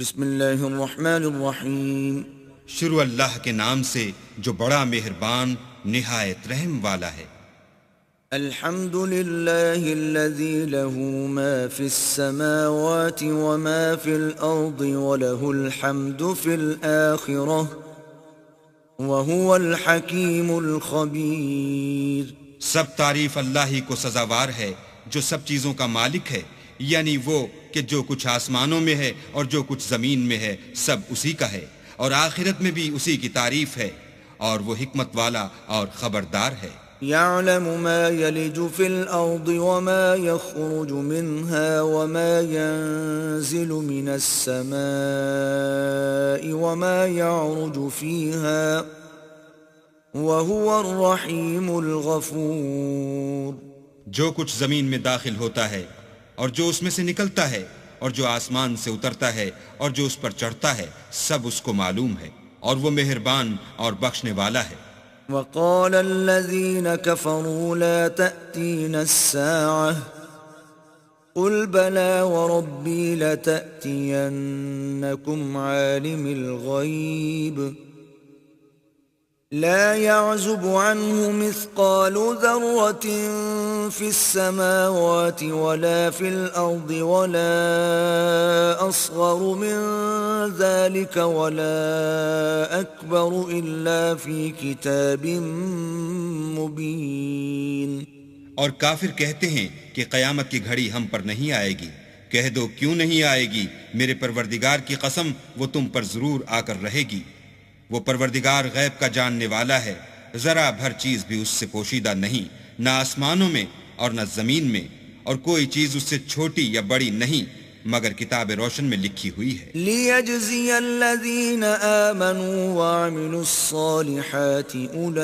بسم اللہ الرحمن الرحیم۔ شروع اللہ کے نام سے جو بڑا مہربان نہایت رحم والا ہے۔ الحمد للہ الذی له ما فی السماوات وما فی الارض وله الحمد فی الآخرہ وهو الحکیم الخبیر۔ سب تعریف اللہ ہی کو سزاوار ہے جو سب چیزوں کا مالک ہے، یعنی وہ کہ جو کچھ آسمانوں میں ہے اور جو کچھ زمین میں ہے سب اسی کا ہے، اور آخرت میں بھی اسی کی تعریف ہے، اور وہ حکمت والا اور خبردار ہے۔ يعلم ما يلج في الأرض وما يخرج منها وما ينزل من السماء وما يعرج فيها وهو الرحيم الغفور۔ جو کچھ زمین میں داخل ہوتا ہے اور جو اس میں سے نکلتا ہے اور جو آسمان سے اترتا ہے اور جو اس پر چڑھتا ہے سب اس کو معلوم ہے، اور وہ مہربان اور بخشنے والا ہے۔ وقال الذين كفروا لا تأتين الساعة قل بلى وربي لتأتينكم عالم الغيب لا يعزب عنه مثقال ذرة في السماوات ولا في الأرض ولا أصغر من ذلك ولا أكبر إلا في كتاب مبين۔ اور کافر کہتے ہیں کہ قیامت کی گھڑی ہم پر نہیں آئے گی، کہہ دو کیوں نہیں آئے گی، میرے پروردگار کی قسم وہ تم پر ضرور آ کر رہے گی۔ وہ پروردگار غیب کا جاننے والا ہے، ذرا بھر چیز بھی اس سے پوشیدہ نہیں، نہ آسمانوں میں اور نہ زمین میں، اور کوئی چیز اس سے چھوٹی یا بڑی نہیں مگر کتاب روشن میں لکھی ہوئی ہے۔ لِيَجْزِيَ الَّذِينَ آمَنُوا وَعَمِلُوا الصَّالِحَاتِ أُولَئِكَ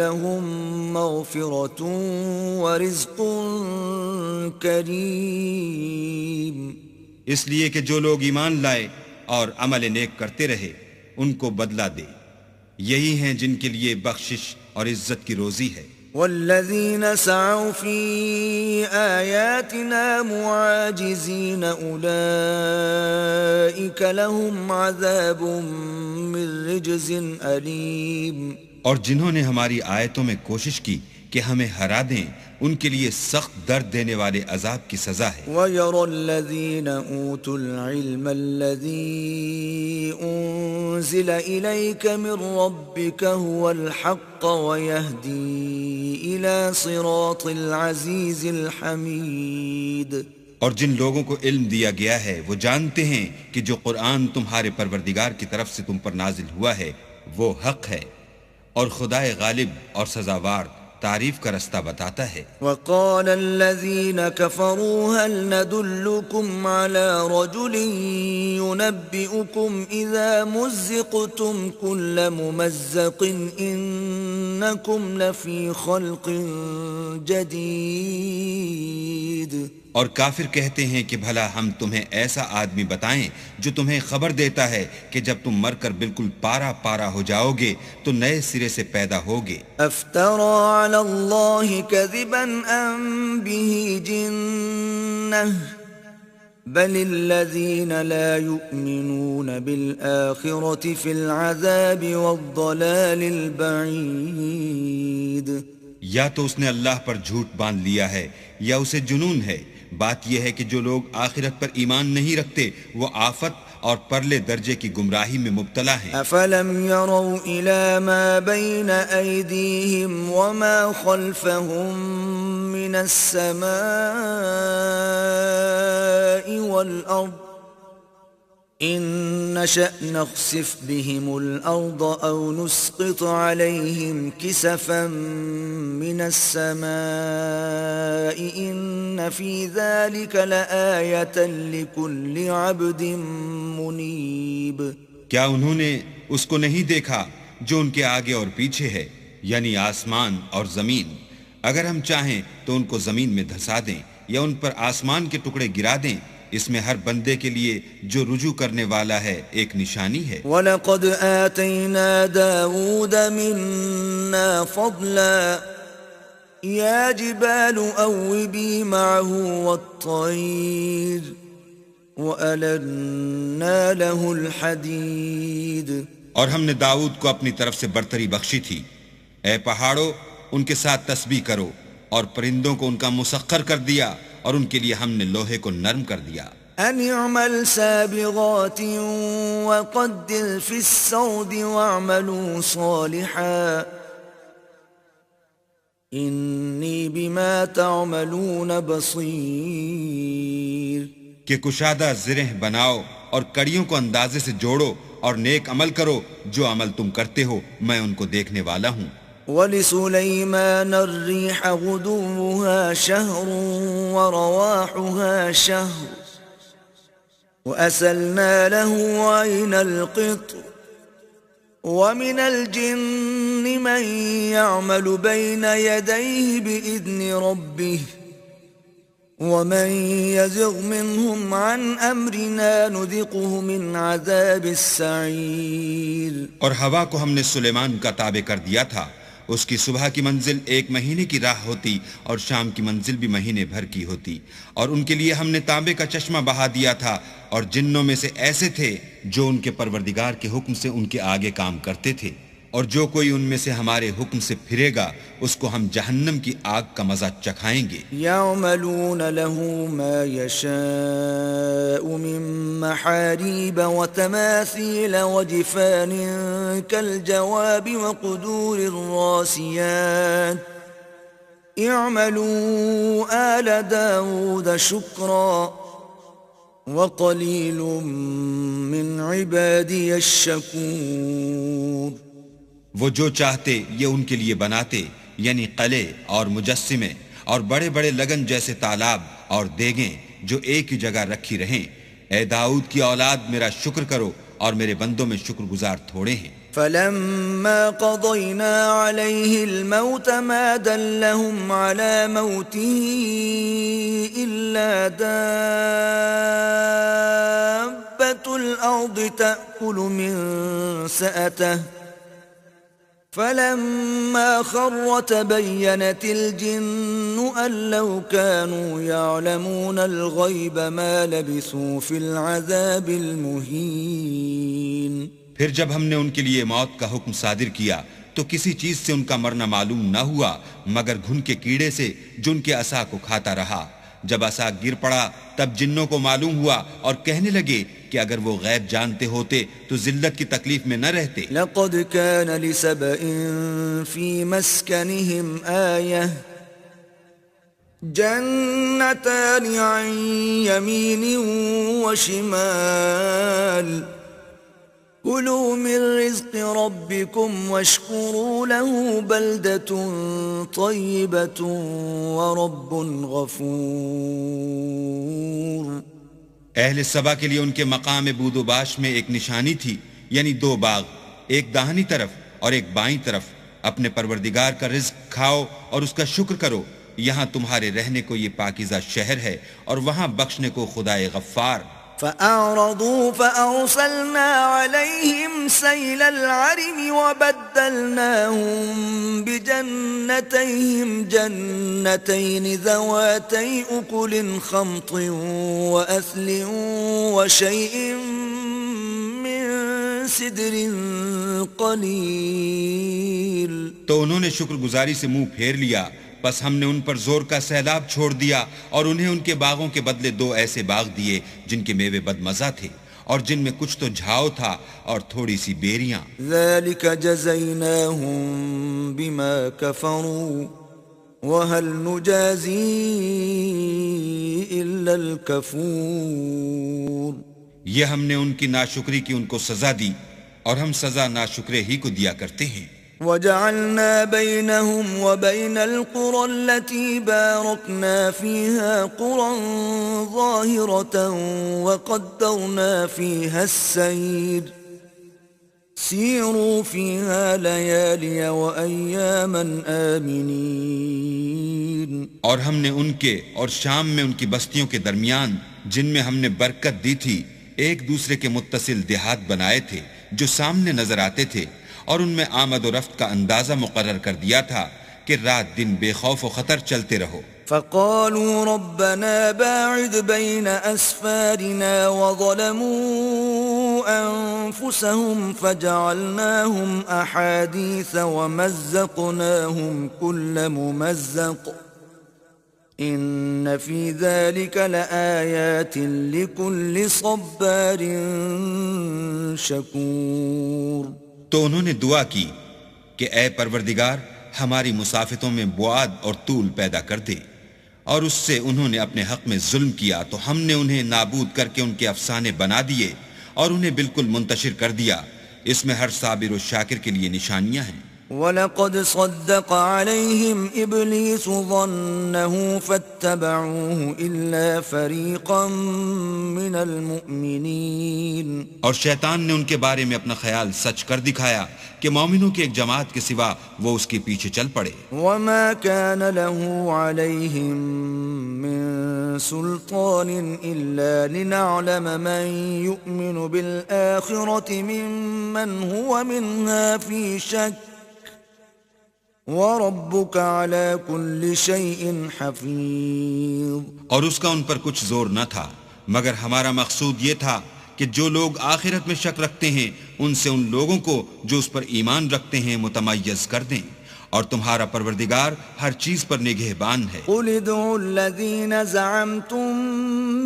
لَهُم مَّغْفِرَةٌ وَرِزْقٌ كَرِيمٌ۔ اس لیے کہ جو لوگ ایمان لائے اور عمل نیک کرتے رہے ان کو بدلہ دے، یہی ہیں جن کے لیے بخشش اور عزت کی روزی ہے۔ والذین سعوا فی آیاتنا معاجزین اولئک لهم عذاب من رجز علیم۔ اور جنہوں نے ہماری آیتوں میں کوشش کی کہ ہمیں ہرا دیں ان کے لیے سخت درد دینے والے عذاب کی سزا ہے۔ وَيَرَى الَّذِينَ أُوتُوا الْعِلْمَ الَّذِي أُنزِلَ إِلَيْكَ مِن رَّبِّكَ هُوَ الْحَقَّ وَيَهْدِي إِلَى صِرَاطِ الْعَزِيزِ الْحَمِيدِ۔ اور جن لوگوں کو علم دیا گیا ہے وہ جانتے ہیں کہ جو قرآن تمہارے پروردگار کی طرف سے تم پر نازل ہوا ہے وہ حق ہے، اور خدائے غالب اور سزاوار تعریف کا رستہ بتاتا ہے۔ وقال الذين كفروا هل ندلكم على رجل ينبئكم إذا مزقتم كل ممزق إنكم لفي خلق جديد۔ اور کافر کہتے ہیں کہ بھلا ہم تمہیں ایسا آدمی بتائیں جو تمہیں خبر دیتا ہے کہ جب تم مر کر بالکل پارا پارا ہو جاؤ گے تو نئے سرے سے پیدا ہوگے۔ افترى على الله كذبا ام به جنة بل الذين لا يؤمنون بالآخرة في العذاب والضلال البعيد۔ یا تو اس نے اللہ پر جھوٹ باندھ لیا ہے یا اسے جنون ہے۔ بات یہ ہے کہ جو لوگ آخرت پر ایمان نہیں رکھتے وہ آفت اور پرلے درجے کی گمراہی میں مبتلا ہیں۔ افلم يروا الى ما بين ايديهم وما خلفهم من السماء والارض ان نشأ نخسف بهم الارض او نسقط عليهم كسفا من السماء ان في ذلك لآية لكل عبد منيب۔ کیا انہوں نے اس کو نہیں دیکھا جو ان کے آگے اور پیچھے ہے، یعنی آسمان اور زمین؟ اگر ہم چاہیں تو ان کو زمین میں دھسا دیں یا ان پر آسمان کے ٹکڑے گرا دیں، اس میں ہر بندے کے لیے جو رجوع کرنے والا ہے ایک نشانی ہے۔ وَلَقَدْ آتَيْنَا دَاوُودَ مِنَّا فَضْلًا يَا جِبَالُ أَوِّبِي مَعَهُ وَالطَّيْرَ وَأَلَنَّا لَهُ الْحَدِيدَ اور ہم نے داؤد کو اپنی طرف سے برتری بخشی تھی. اے پہاڑوں ان کے ساتھ تسبیح کرو، اور پرندوں کو ان کا مسخر کر دیا، اور ان کے لیے ہم نے لوہے کو نرم کر دیا. أَنِ اعْمَلْ سَابِغَاتٍ وَقَدِّرْ فِي السَّرْدِ وَاعْمَلُوا صَالِحًا إِنِّي بِمَا تَعْمَلُونَ بَصِيرٌ. کہ کشادہ زرہ بناؤ اور کڑیوں کو اندازے سے جوڑو اور نیک عمل کرو، جو عمل تم کرتے ہو میں ان کو دیکھنے والا ہوں. وَلِسُلَيْمَانَ الرِّيحَ غُدُوُّهَا شَهْرٌ وَرَوَاحُهَا شَهْرٌ وَأَسَلْنَا لَهُ عَيْنَ الْقِطْرِ وَمِنَ الْجِنِّ مَنْ يَعْمَلُ بَيْنَ يَدَيْهِ بِإِذْنِ رَبِّهِ وَمَنْ يَزِغْ مِنْهُمْ عَنْ أَمْرِنَا نُذِقْهُ مِنْ عَذَابِ السَّعِيرِ. اور ہوا کو ہم نے سلیمان کا تابع کر دیا تھا. اس کی صبح کی منزل 1 مہینے کی راہ ہوتی اور شام کی منزل بھی مہینے بھر کی ہوتی. اور ان کے لیے ہم نے تانبے کا چشمہ بہا دیا تھا، اور جنوں میں سے ایسے تھے جو ان کے پروردگار کے حکم سے ان کے آگے کام کرتے تھے. اور جو کوئی ان میں سے ہمارے حکم سے پھرے گا اس کو ہم جہنم کی آگ کا مزہ چکھائیں گے. يَعْمَلُونَ لَهُ مَا يَشَاءُ مِن مَّحَارِيبَ وَتَمَاثِيلَ وَجِفَانٍ كَالْجَوَابِ وَقُدُورِ الرَّاسِيَاتِ اعْمَلُوا آلَ دَاوُودَ شُكْرًا وَقَلِيلٌ مِّنْ عِبَادِيَ الشَّكُورُ. وہ جو چاہتے یہ ان کے لیے بناتے، یعنی قلعے اور مجسمے اور بڑے بڑے لگن جیسے تالاب اور دیگیں جو ایک ہی جگہ رکھی رہیں. اے داؤد کی اولاد میرا شکر کرو، اور میرے بندوں میں شکر گزار تھوڑے ہیں. فَلَمَّا قَضَيْنَا عَلَيْهِ الْمَوْتَ مَا دَلَّهُمْ عَلَى مَوْتِهِ إِلَّا دَابَّةُ الْأَرْضِ تَأْكُلُ مِنْ سَأَتَهُ فَلَمَّا خَرَّ تَبَيَّنَتِ الْجِنُّ أَن لَّوْ كَانُوا يَعْلَمُونَ الْغَيْبَ مَا لَبِثُوا فِي الْعَذَابِ الْمُهِينِ. پھر جب ہم نے ان کے لیے موت کا حکم صادر کیا تو کسی چیز سے ان کا مرنا معلوم نہ ہوا مگر گھن کے کیڑے سے جو ان کے عصا کو کھاتا رہا. جب عصا گر پڑا تب جنوں کو معلوم ہوا اور کہنے لگے کہ اگر وہ غیب جانتے ہوتے تو ذلت کی تکلیف میں نہ رہتے. لَقَدْ كَانَ لِسَبَإٍ فِي مَسْكَنِهِمْ آيَةٌ جَنَّتَانِ عَنْ يَمِينٍ وَشِمَالٍ كُلُوا مِن رِّزْقِ رَبِّكُمْ وَاشْكُرُوا لَهُ بَلْدَةٌ طَيِّبَةٌ وَرَبٌّ غَفُورٌ. اہل سبا کے لیے ان کے مقام بود و باش میں ایک نشانی تھی، یعنی 2 باغ، ایک داہنی طرف اور ایک بائیں طرف. اپنے پروردگار کا رزق کھاؤ اور اس کا شکر کرو. یہاں تمہارے رہنے کو یہ پاکیزہ شہر ہے، اور وہاں بخشنے کو خدائے غفار. فَأَعْرَضُوا فَأَرْسَلْنَا عَلَيْهِمْ سَيْلَ الْعَرِمِ وَبَدَّلْنَاهُمْ بِجَنَّتَيْهِمْ جَنَّتَيْنِ ذَوَاتَيْ أُكُلٍ خَمْطٍ وَأَثْلٍ وَشَيْءٍ مِّن سِدْرٍ قَلِيلٍ. تو انہوں نے شکر گزاری سے منہ پھیر لیا، بس ہم نے ان پر زور کا سیلاب چھوڑ دیا اور انہیں ان کے باغوں کے بدلے 2 ایسے باغ دیے جن کے میوے بدمزہ تھے اور جن میں کچھ تو جھاؤ تھا اور تھوڑی سی بیریاں. ذَلِكَ جَزَيْنَاهُمْ بِمَا كَفَرُوا وَهَلْ نُجَازِي إِلَّا الْكَفُورَ. یہ ہم نے ان کی ناشکری کی ان کو سزا دی، اور ہم سزا ناشکرے ہی کو دیا کرتے ہیں. وَجَعَلْنَا بَيْنَهُمْ وَبَيْنَ الْقُرَى الَّتِي بَارَكْنَا فِيهَا قُرًى ظَاهِرَةً وَقَدَّرْنَا فِيهَا السَّيْرَ سِيرُوا فِيهَا لَيَالِيَ وَأَيَّامًا آمِنِينَ. اور ہم نے ان کے اور شام میں ان کی بستیوں کے درمیان جن میں ہم نے برکت دی تھی ایک دوسرے کے متصل دیہات بنائے تھے جو سامنے نظر آتے تھے، اور ان میں آمد و رفت کا اندازہ مقرر کر دیا تھا کہ رات دن بے خوف و خطر چلتے رہو۔ فقالوا ربنا باعد بين أسفارنا وظلموا أنفسهم فجعلناهم أحاديث ومزقناهم كل ممزق إن في ذلك لآيات لكل صبار شكور۔ تو انہوں نے دعا کی کہ اے پروردگار ہماری مسافتوں میں بعد اور طول پیدا کر دے، اور اس سے انہوں نے اپنے حق میں ظلم کیا تو ہم نے انہیں نابود کر کے ان کے افسانے بنا دیے اور انہیں بالکل منتشر کر دیا۔ اس میں ہر صابر و شاکر کے لیے نشانیاں ہیں۔ وَلَقَدْ صَدَّقَ عَلَيْهِمْ إِبْلِيسُ ظَنَّهُ فَاتَّبَعُوهُ إِلَّا فَرِيقًا مِّنَ الْمُؤْمِنِينَ، اور شیطان نے ان کے بارے میں اپنا خیال سچ کر دکھایا کہ مومنوں کی ایک جماعت کے سوا وہ اس کے پیچھے چل پڑے۔ وَمَا كَانَ لَهُ عَلَيْهِمْ مِن سُلْطَانٍ إِلَّا لِنَعْلَمَ مَن يُؤْمِنُ بِالْآخِرَةِ مِمَّنْ هُوَ مِنْهَا فِي شَكٍّ وَرَبُّكَ عَلَى كُلِّ شَيْءٍ حَفِيظٌ، اور اس کا ان پر کچھ زور نہ تھا، مگر ہمارا مقصود یہ تھا کہ جو لوگ آخرت میں شک رکھتے ہیں ان سے ان لوگوں کو جو اس پر ایمان رکھتے ہیں متمیز کر دیں، اور تمہارا پروردگار ہر چیز پر نگہبان ہے۔ قُلِ ادْعُوا الَّذِينَ زَعَمْتُم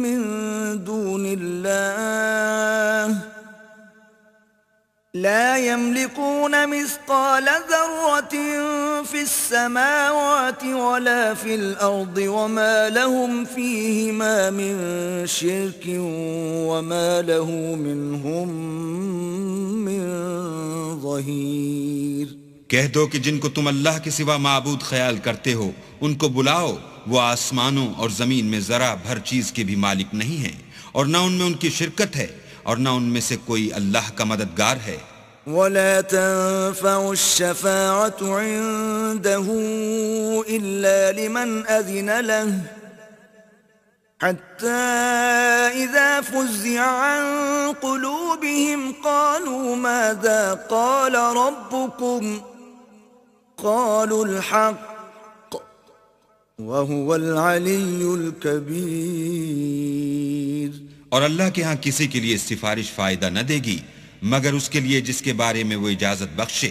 مِّن دُونِ اللَّهِ لا يملكون مثقال ذرة في السماوات ولا في الأرض وما لهم فيهما من شرك وما له منهم من ظهير۔ کہہ دو کہ جن کو تم اللہ کے سوا معبود خیال کرتے ہو ان کو بلاؤ، وہ آسمانوں اور زمین میں ذرا بھر چیز کے بھی مالک نہیں ہیں، اور نہ ان میں ان کی شرکت ہے اور نہ ان میں سے کوئی اللہ کا مددگار ہے۔ وَلَا تَنفَعُ الشَّفَاعَةُ عِندَهُ إِلَّا لِمَنْ أَذِنَ لَهُ حَتَّى إِذَا فُزِّعَ عَنْ قُلُوبِهِمْ قَالُوا مَاذَا قَالَ رَبُّكُمْ قَالُوا الْحَقَّ وَهُوَ الْعَلِيُّ الْكَبِيرُ۔ اور اللہ کے ہاں کسی کے لیے سفارش فائدہ نہ دے گی مگر اس کے لیے جس کے بارے میں وہ اجازت بخشے،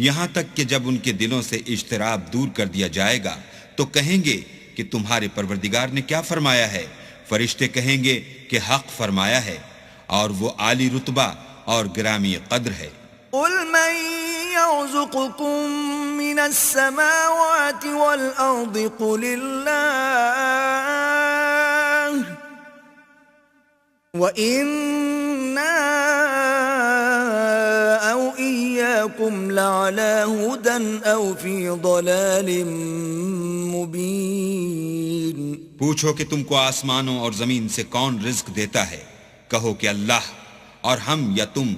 یہاں تک کہ جب ان کے دلوں سے اجتراب دور کر دیا جائے گا تو کہیں گے کہ تمہارے پروردگار نے کیا فرمایا ہے؟ فرشتے کہیں گے کہ حق فرمایا ہے، اور وہ عالی رتبہ اور گرامی قدر ہے۔ قُلْ مَن يَرْزُقُكُم مِّنَ السَّمَاوَاتِ وَالْأَرْضِ قُلِ اللَّهُ وَإِنَّا أَوْ إِيَّاكُمْ لَعَلَى هُدًى أَوْ فِي ضَلَالٍ مُبِينٍ۔ پوچھو کہ تم کو آسمانوں اور زمین سے کون رزق دیتا ہے؟ کہو کہ اللہ، اور ہم یا تم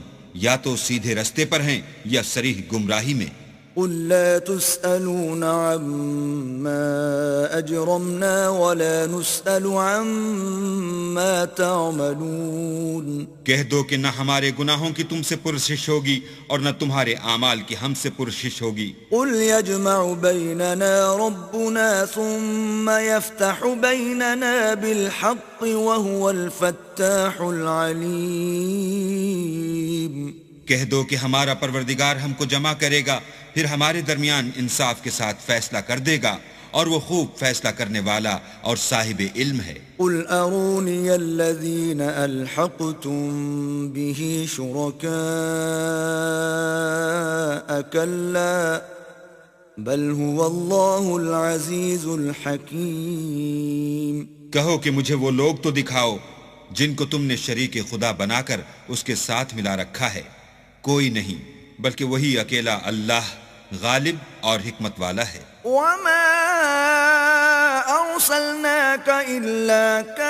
یا تو سیدھے رستے پر ہیں یا صریح گمراہی میں۔ قُل لَّا تُسْأَلُونَ عَمَّا أَجْرَمْنَا وَلَا نُسْأَلُ عَمَّا تَعْمَلُونَ۔ کہہ دو کہ نہ ہمارے گناہوں کی تم سے پرسش ہوگی اور نہ تمہارے اعمال کی ہم سے پرسش ہوگی۔ قُلْ يَجْمَعُ بَيْنَنَا رَبُّنَا ثُمَّ يَفْتَحُ بَيْنَنَا بِالْحَقِّ وَهُوَ الْفَتَّاحُ الْعَلِيمُ۔ کہہ دو کہ ہمارا پروردگار ہم کو جمع کرے گا، پھر ہمارے درمیان انصاف کے ساتھ فیصلہ کر دے گا، اور وہ خوب فیصلہ کرنے والا اور صاحب علم ہے۔ قُلْ أَرُونِيَ الَّذِينَ أَلْحَقْتُم بِهِ شُرَكَاءَ كَلَّا بَلْ هُوَ اللَّهُ الْعَزِيزُ الْحَكِيمُ۔ کہو کہ مجھے وہ لوگ تو دکھاؤ جن کو تم نے شریک خدا بنا کر اس کے ساتھ ملا رکھا ہے۔ کوئی نہیں بلکہ وہی اکیلا اللہ غالب اور حکمت والا ہے۔ وَمَا أَرْسَلْنَاكَ إِلَّا كَافَّةً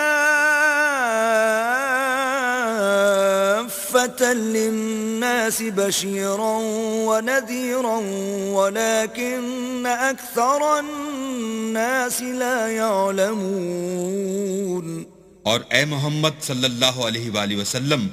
لِلنَّاسِ بَشِيرًا وَنَذِيرًا وَلَكِنَّ أَكْثَرَ النَّاسِ لَا يَعْلَمُونَ۔ اور اے محمد صلی اللہ علیہ وآلہ وسلم،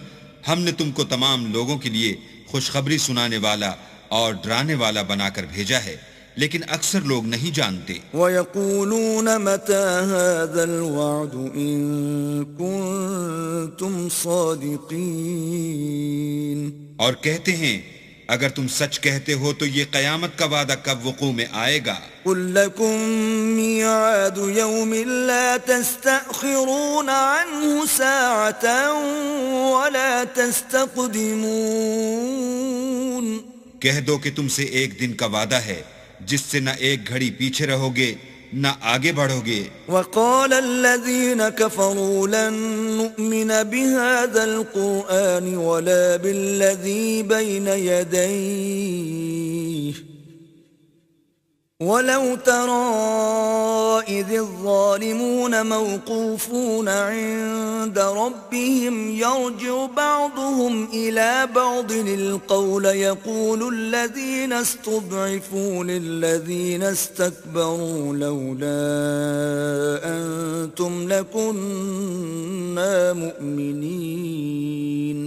ہم نے تم کو تمام لوگوں کے لیے خوشخبری سنانے والا اور ڈرانے والا بنا کر بھیجا ہے، لیکن اکثر لوگ نہیں جانتے. وَيَقُولُونَ مَتَى هَذَا الْوَعْدُ إِن كُنتُمْ صَادِقِينَ. اور کہتے ہیں اگر تم سچ کہتے ہو تو یہ قیامت کا وعدہ کب وقوع میں آئے گا؟ قُل لَّكُم مِّيعَادُ يَوْمٍ لَّا تَسْتَأْخِرُونَ عَنْهُ سَاعَةً وَلَا تَسْتَقْدِمُونَ. کہہ دو کہ تم سے ایک دن کا وعدہ ہے جس سے نہ ایک گھڑی پیچھے رہو گے نہ آگے بڑھو گے. وقال الذين كفروا لن نؤمن بهذا القرآن ولا بالذي بين يديه ولو ترى إذ الظالمون موقوفون عند ربهم يرجع بعضهم إلى بعض القول يقول الذين استضعفوا للذين استكبروا لولا أنتم لكنا مؤمنين.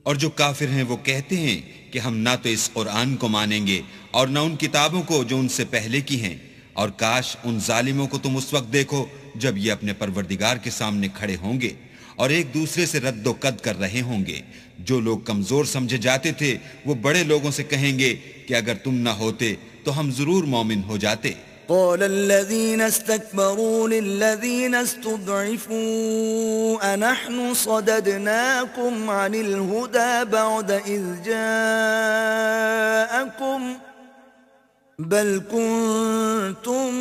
اور جو کافر ہیں وہ کہتے ہیں کہ ہم نہ تو اس قرآن کو مانیں گے اور نہ ان کتابوں کو جو ان سے پہلے کی ہیں، اور کاش ان ظالموں کو تم اس وقت دیکھو جب یہ اپنے پروردگار کے سامنے کھڑے ہوں گے اور ایک دوسرے سے رد و قد کر رہے ہوں گے. جو لوگ کمزور سمجھے جاتے تھے وہ بڑے لوگوں سے کہیں گے کہ اگر تم نہ ہوتے تو ہم ضرور مومن ہو جاتے. قال الذين استكبروا للذين استضعفوا أنحن صددناكم عن الهدى بعد إذ جاءكم بل كنتم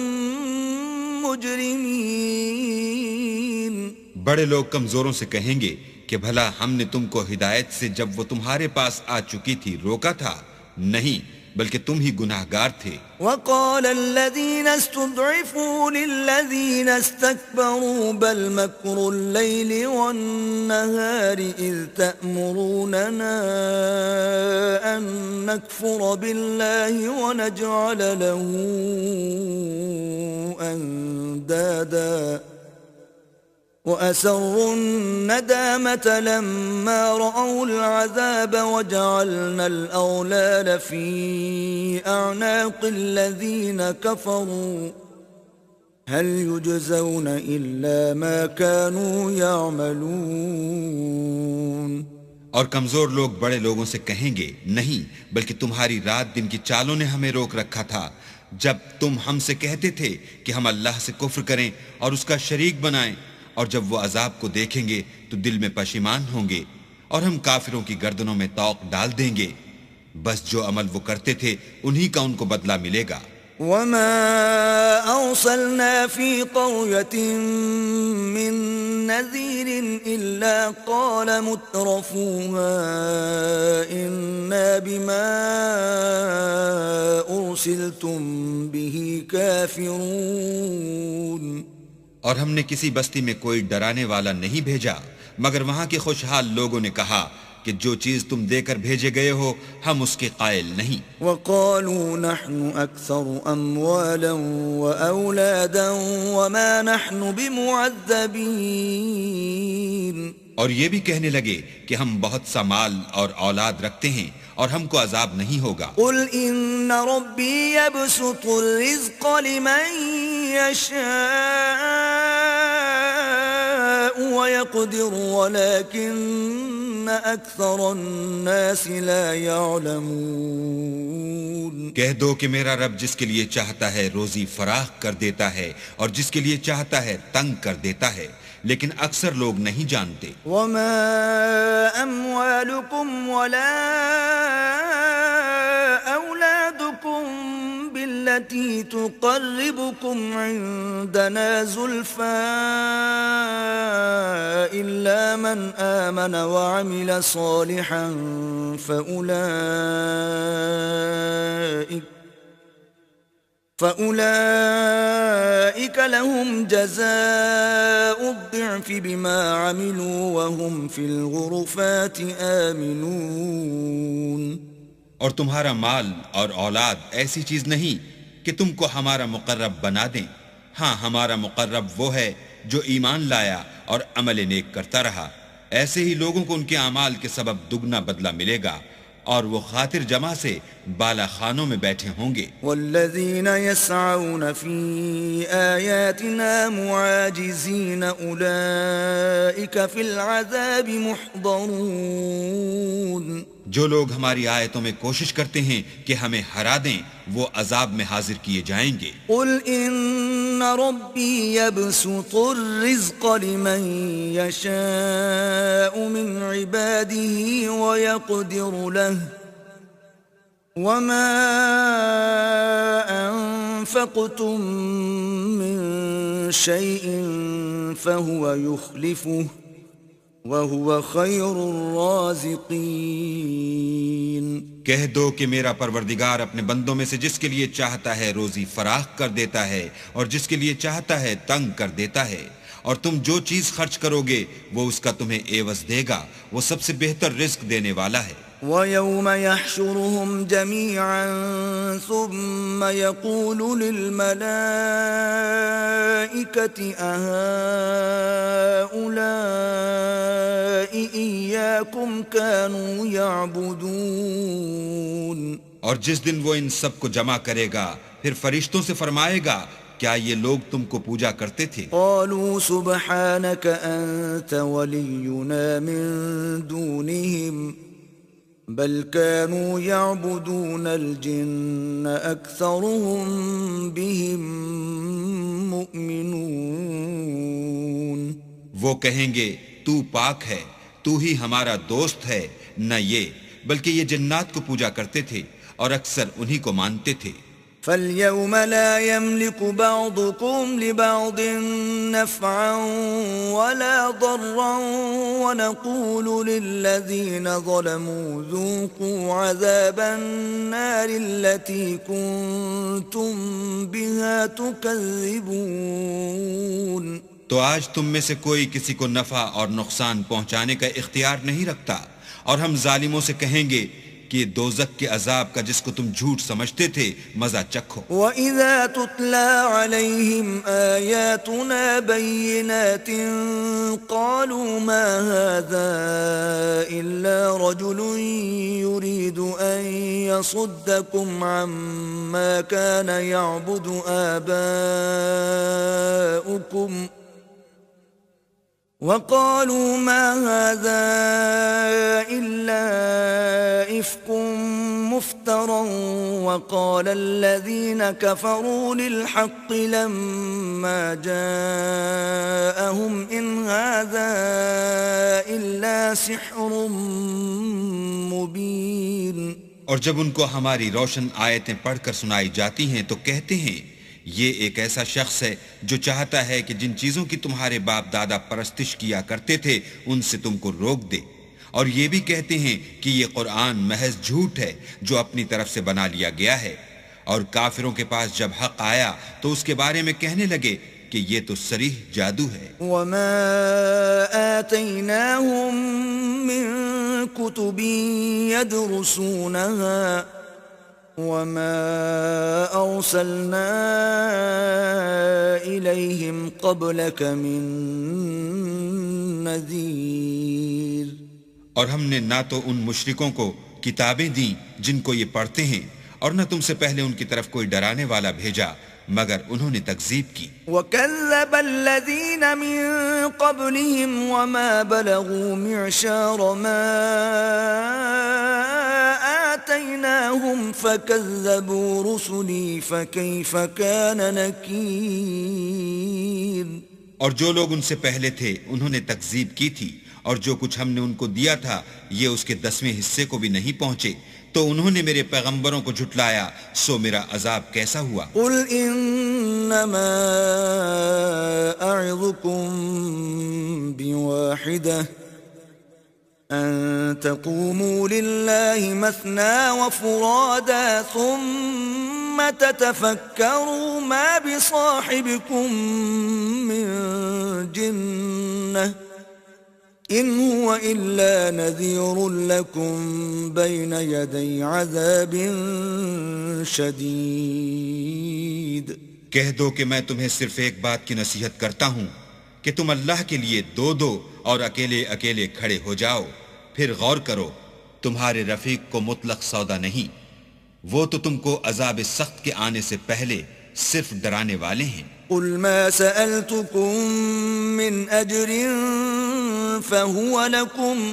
مجرمين. بڑے لوگ کمزوروں سے کہیں گے کہ بھلا ہم نے تم کو ہدایت سے جب وہ تمہارے پاس آ چکی تھی روکا تھا؟ نہیں، بلکہ تم ہی گناہگار تھے. وقال الذين استضعفوا للذين استكبروا بل مكر الليل والنهار إذ تأمروننا أن نكفر بالله ونجعل له أندادا وأسروا الندامة لما رأوا العذاب وجعلنا الأغلال في أعناق الذين كفروا هل يجزون إلا ما كانوا يعملون. اور کمزور لوگ بڑے لوگوں سے کہیں گے نہیں، بلکہ تمہاری رات دن کی چالوں نے ہمیں روک رکھا تھا جب تم ہم سے کہتے تھے کہ ہم اللہ سے کفر کریں اور اس کا شریک بنائیں، اور جب وہ عذاب کو دیکھیں گے تو دل میں پشیمان ہوں گے اور ہم کافروں کی گردنوں میں طوق ڈال دیں گے. بس جو عمل وہ کرتے تھے انہی کا ان کو بدلہ ملے گا. وما أرسلنا في قرية من نذير إلا قال مترفوها إنا بما أرسلتم به كافرون. اور ہم نے کسی بستی میں کوئی ڈرانے والا نہیں بھیجا مگر وہاں کے خوشحال لوگوں نے کہا کہ جو چیز تم دے کر بھیجے گئے ہو ہم اس کے قائل نہیں. وقالوا نحن أكثر أموالا وأولادا وما نحن بمعذبين. اور یہ بھی کہنے لگے کہ ہم بہت سا مال اور اولاد رکھتے ہیں اور ہم کو عذاب نہیں ہوگا. قل إن ربي يبسط الرزق لمن يشاء ويقدر ولكن أكثر الناس لا يعلمون. کہہ دو کہ میرا رب جس کے لیے چاہتا ہے روزی فراخ کر دیتا ہے اور جس کے لیے چاہتا ہے تنگ کر دیتا ہے، لیکن اکثر لوگ نہیں جانتے. وما أموالكم ولا أولادكم بالتي تقربكم عندنا زلفى إلا من آمن وعمل صالحا فأولئك لهم جزاء الضعف بما عملوا وهم في الغرفات آمنون. اور تمہارا مال اور اولاد ایسی چیز نہیں کہ تم کو ہمارا مقرب بنا دیں. ہاں، ہمارا مقرب وہ ہے جو ایمان لایا اور عمل نیک کرتا رہا. ایسے ہی لوگوں کو ان کے اعمال کے سبب دگنا بدلہ ملے گا اور وہ خاطر جمع سے بالا خانوں میں بیٹھے ہوں گے. والذین یسعون فی آیاتنا معاجزین اولئک فی العذاب محضرون. جو لوگ ہماری آیتوں میں کوشش کرتے ہیں کہ ہمیں ہرا دیں وہ عذاب میں حاضر کیے جائیں گے. قل ان ربی یبسط الرزق لمن یشاء من عباده ویقدر له وما انفقتم من شیء فهو يخلفه وَهُوَ خَيْرُ الرَّازِقِينَ. کہہ دو کہ میرا پروردگار اپنے بندوں میں سے جس کے لیے چاہتا ہے روزی فراخ کر دیتا ہے اور جس کے لیے چاہتا ہے تنگ کر دیتا ہے، اور تم جو چیز خرچ کرو گے وہ اس کا تمہیں عوض دے گا، وہ سب سے بہتر رزق دینے والا ہے. وَيَوْمَ يَحْشُرُهُمْ جَمِيعًا ثُمَّ يَقُولُ لِلْمَلَائِكَةِ أَهَؤُلَاءِ إِيَّاكُمْ كَانُوا يَعْبُدُونَ. اور جس دن وہ ان سب کو جمع کرے گا پھر فرشتوں سے فرمائے گا کیا یہ لوگ تم کو پوجا کرتے تھے؟ قالوا سبحانك أنت ولينا من دونهم بل كانوا يعبدون الجن أكثرهم بهم مؤمنون. وہ کہیں گے تو پاک ہے، تو ہی ہمارا دوست ہے، نہ یہ بلکہ یہ جنات کو پوجا کرتے تھے اور اکثر انہی کو مانتے تھے. فاليوم لا يملك بعضكم لبعض نفعا ولا ضرا ونقول للذين ظلموا ذوقوا عذاب النار التي كنتم بها تكذبون. تو آج تم میں سے کوئی کسی کو نفع اور نقصان پہنچانے کا اختیار نہیں رکھتا، اور ہم ظالموں سے کہیں گے کہ دوزخ کے عذاب کا جس کو تم جھوٹ سمجھتے تھے مزہ چکھو. وَإِذَا تُتْلَى عَلَيْهِمْ آيَاتُنَا بَيِّنَاتٍ قَالُوا مَا هَذَا إِلَّا رَجُلٌ يُرِيدُ أَن يَصُدَّكُمْ عَمَّا كَانَ يَعْبُدُ آبَاؤُكُمْ وَقَالُوا مَا هَذَا إِلَّا إِفْكٌ مُفْتَرًى وَقَالَ الَّذِينَ كَفَرُوا لِلْحَقِّ لَمَّا جَاءَهُمْ إِنْ هَذَا إِلَّا سِحْرٌ مُبِينٌ. اور جب ان کو ہماری روشن آیتیں پڑھ کر سنائی جاتی ہیں تو کہتے ہیں یہ ایک ایسا شخص ہے جو چاہتا ہے کہ جن چیزوں کی تمہارے باپ دادا پرستش کیا کرتے تھے ان سے تم کو روک دے، اور یہ بھی کہتے ہیں کہ یہ قرآن محض جھوٹ ہے جو اپنی طرف سے بنا لیا گیا ہے. اور کافروں کے پاس جب حق آیا تو اس کے بارے میں کہنے لگے کہ یہ تو صریح جادو ہے. وَمَا آتَيْنَاهُم مِّن كُتُبٍ يَدْرُسُونَهَا وَمَا أَرْسَلْنَا إِلَيْهِمْ قَبْلَكَ مِن نَذِيرٍ. اور ہم نے نہ تو ان مشرکوں کو کتابیں دیں جن کو یہ پڑھتے ہیں، اور نہ تم سے پہلے ان کی طرف کوئی ڈرانے والا بھیجا مگر انہوں نے تکذیب کی. وَكَذَّبَ الَّذِينَ مِن قَبْلِهِمْ وَمَا بَلَغُوا مِعْشَارَ مَا آتَيْنَاهُمْ فَكَذَّبُوا رُسُلِي فَكَيْفَ كَانَ نَكِيرٌ. اور جو لوگ ان سے پہلے تھے انہوں نے تکذیب کی تھی، اور جو کچھ ہم نے ان کو دیا تھا یہ اس کے 10ویں حصے کو بھی نہیں پہنچے، تو انہوں نے میرے پیغمبروں کو جھٹلایا، سو میرا عذاب کیسا ہوا. قل انما اعظكم بواحدة ان تقوموا لله مثنى وفرادا ثم تتفكروا ما بصاحبكم من جنة إن هو إلا نذير لكم بين يدي عذاب شديد. کہہ دو کہ میں تمہیں صرف ایک بات کی نصیحت کرتا ہوں کہ تم اللہ کے لیے دو دو اور اکیلے اکیلے کھڑے ہو جاؤ، پھر غور کرو تمہارے رفیق کو مطلق سودا نہیں، وہ تو تم کو عذاب سخت کے آنے سے پہلے صرف ڈرانے والے ہیں۔ قل ما سألتكم من أجر فهو لكم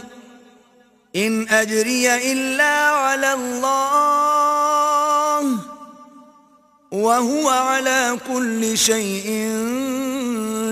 إن أجري إلا على الله وهو على كل شيء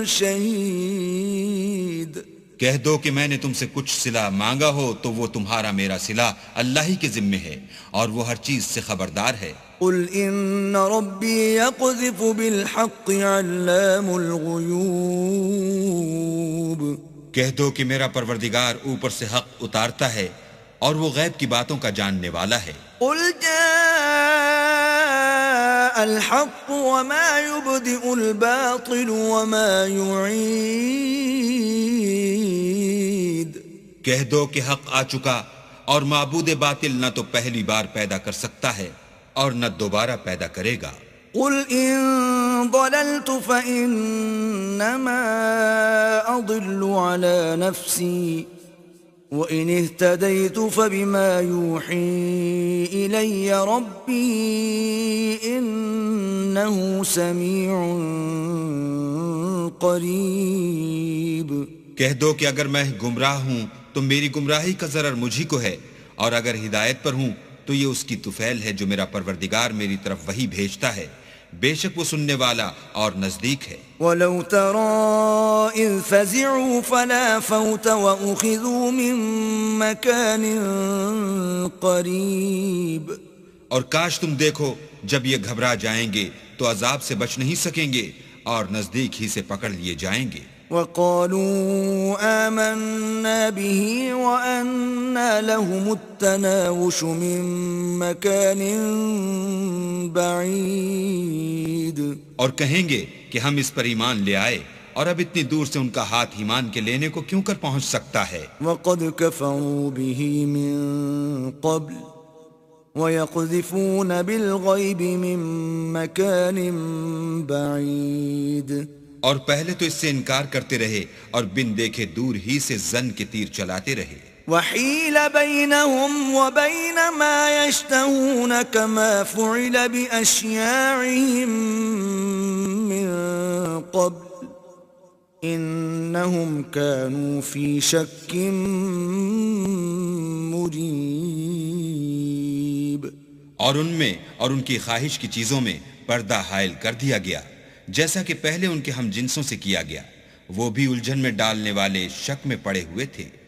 شهيد۔ کہہ دو کہ میں نے تم سے کچھ صلہ مانگا ہو تو وہ تمہارا میرا صلہ اللہ ہی کے ذمے ہے، اور وہ ہر چیز سے خبردار ہے۔ قل إن ربي يقذف بالحق علام الغيوب۔ کہہ دو کہ میرا پروردگار اوپر سے حق اتارتا ہے اور وہ غیب کی باتوں کا جاننے والا ہے۔ قل جاء الحق وما يبدئ الباطل وما يعيد۔ کہہ دو کہ حق آ چکا اور معبود باطل نہ تو پہلی بار پیدا کر سکتا ہے اور نہ دوبارہ پیدا کرے گا۔ قل إن ضللت فإنما أضل على نفسي وإن اهتديت فبما يوحي إلي ربي إنه سميع قريب۔ کہہ دو کہ اگر میں گمراہ ہوں تو میری گمراہی کا ضرر مجھی کو ہے، اور اگر ہدایت پر ہوں تو یہ اس کی طفیل ہے جو میرا پروردگار میری طرف وہی بھیجتا ہے، بے شک وہ سننے والا اور نزدیک ہے۔ وَلَوْ تَرَى إِذْ فَزِعُوا فَلَا فَوْتَ وَأُخِذُوا مِن مَّكَانٍ قَرِيبٍ۔ اور کاش تم دیکھو جب یہ گھبرا جائیں گے تو عذاب سے بچ نہیں سکیں گے اور نزدیک ہی سے پکڑ لیے جائیں گے۔ وَقَالُوا آمَنَّا بِهِ وَأَنَّا لَهُمُ التَّنَاوُشُ مِن مَّكَانٍ بَعِيدٍ۔ اور کہیں گے کہ ہم اس پر ایمان لے آئے، اور اب اتنی دور سے ان کا ہاتھ ایمان کے لینے کو کیوں کر پہنچ سکتا ہے؟ وَقَدْ كَفَرُوا بِهِ مِن قَبْلُ وَيَقْذِفُونَ بِالْغَيْبِ مِن مَّكَانٍ بَعِيدٍ۔ اور پہلے تو اس سے انکار کرتے رہے اور بن دیکھے دور ہی سے زن کے تیر چلاتے رہے۔ وَحِيلَ بَيْنَهُمْ وَبَيْنَ مَا يَشْتَهُونَ كَمَا فُعِلَ بِأَشْيَاعِهِمْ مِن قَبْلُ إِنَّهُمْ كَانُوا فِي شَكٍّ مُّرِيبٍ۔ اور ان میں اور ان کی خواہش کی چیزوں میں پردہ حائل کر دیا گیا، جیسا کہ پہلے ان کے ہم جنسوں سے کیا گیا، وہ بھی الجھن میں ڈالنے والے شک میں پڑے ہوئے تھے۔